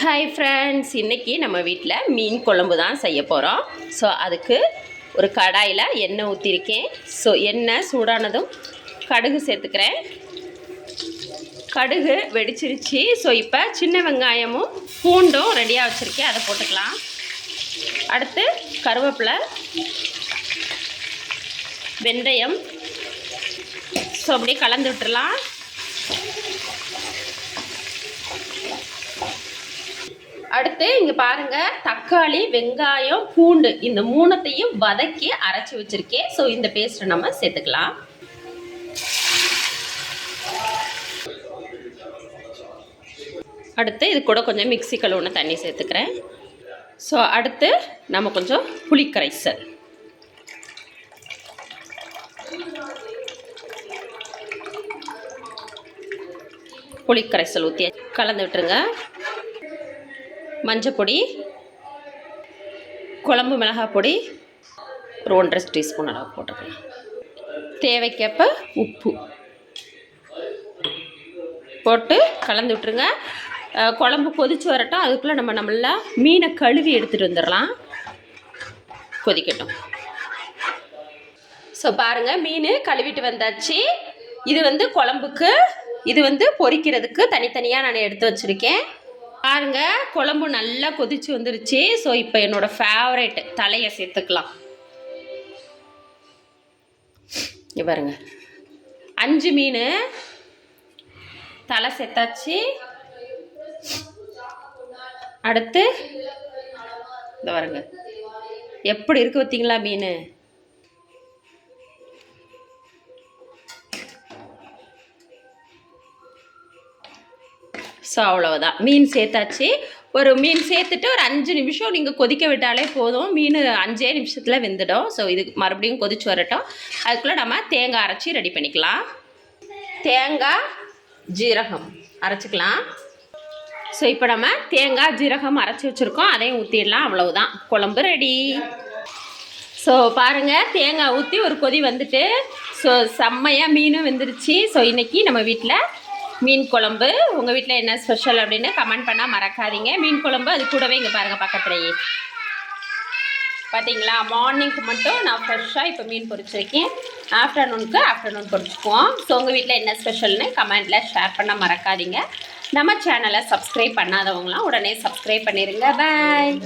Hi friends, இன்றைக்கி நம்ம வீட்டில் மீன் குழம்பு தான் செய்ய போகிறோம். ஸோ அதுக்கு ஒரு கடாயில் எண்ணெய் ஊற்றிருக்கேன். ஸோ எண்ணெய் சூடானதும் கடுகு சேர்த்துக்கிறேன். கடுகு வெடிச்சிருச்சு. ஸோ இப்போ சின்ன வெங்காயமும் பூண்டும் ரெடியாக வச்சுருக்கேன், அதை போட்டுக்கலாம். அடுத்து கருவேப்பிலை, வெந்தயம். ஸோ அப்படியே கலந்து விட்டுடலாம். அடுத்து இங்கே பாருங்கள், தக்காளி, வெங்காயம், பூண்டு இந்த மூணுத்தையும் வதக்கி அரைச்சி வச்சுருக்கேன். ஸோ இந்த பேஸ்ட்டை நம்ம சேர்த்துக்கலாம். அடுத்து இது கூட கொஞ்சம் மிக்ஸி கழுவுன தண்ணி சேர்த்துக்கிறேன். ஸோ அடுத்து நம்ம கொஞ்சம் புளிக்கரைசல், ஊற்றி கலந்து விட்டுருங்க. மஞ்சப்பொடி, குழம்பு மிளகாய் பொடி ஒரு 1.5 டீஸ்பூன் அளவு போட்டுக்கலாம். தேவைக்கேற்ப உப்பு போட்டு கலந்து விட்டுருங்க. குழம்பு கொதித்து வரட்டும். அதுக்குள்ளே நம்மள மீனை கழுவி எடுத்துகிட்டு வந்துடலாம். கொதிக்கட்டும். ஸோ பாருங்கள், மீன் கழுவிட்டு வந்தாச்சு. இது குழம்புக்கு, இது பொரிக்கிறதுக்கு தனித்தனியாக நான் எடுத்து வச்சுருக்கேன். பாருங்க, குழம்பு நல்லா கொதிச்சு வந்துருச்சு. ஸோ இப்போ என்னோட ஃபேவரேட் தலையை சேர்த்துக்கலாம். பாருங்க, 5 மீன் தலை சேர்த்தாச்சு. அடுத்து இந்த பாருங்க எப்படி இருக்கு பார்த்தீங்களா மீன். ஸோ அவ்வளவுதான், மீன் சேர்த்தாச்சு. ஒரு மீன் சேர்த்துட்டு ஒரு 5 நிமிஷம் நீங்கள் கொதிக்க விட்டாலே போதும். மீன் 5 நிமிஷத்தில் வெந்துடும். ஸோ இது மறுபடியும் கொதிச்சு வரட்டும். அதுக்குள்ளே நம்ம தேங்காய் அரைச்சி ரெடி பண்ணிக்கலாம். தேங்காய் ஜீரகம் அரைச்சிக்கலாம். ஸோ இப்போ நம்ம தேங்காய் ஜீரகம் அரைச்சி வச்சுருக்கோம், அதையும் ஊற்றிடலாம். அவ்வளவுதான், குழம்பு ரெடி. ஸோ பாருங்கள், தேங்காய் ஊற்றி ஒரு கொதி வந்துட்டு, ஸோ செம்மையாக மீனும் வெந்துருச்சு. ஸோ இன்றைக்கி நம்ம வீட்டில் மீன் குழம்பு. உங்கள் வீட்டில் என்ன ஸ்பெஷல் அப்படின்னு கமெண்ட் பண்ணால் மறக்காதீங்க. மீன் குழம்பு அது கூடவே இங்கே பாருங்கள் பக்கத்துலேயே பார்த்தீங்களா. மார்னிங்க்கு மட்டும் நான் ஃப்ரெஷ்ஷாக இப்போ மீன் பொரிச்சிருக்கேன். ஆஃப்டர்நூன் பொரிச்சுக்குவோம். ஸோ உங்கள் வீட்டில் என்ன ஸ்பெஷல்னு கமெண்ட்டில் ஷேர் பண்ண மறக்காதீங்க. நம்ம சேனலை சப்ஸ்கிரைப் பண்ணாதவங்களாம் உடனே சப்ஸ்கிரைப் பண்ணிடுங்க. பாய்.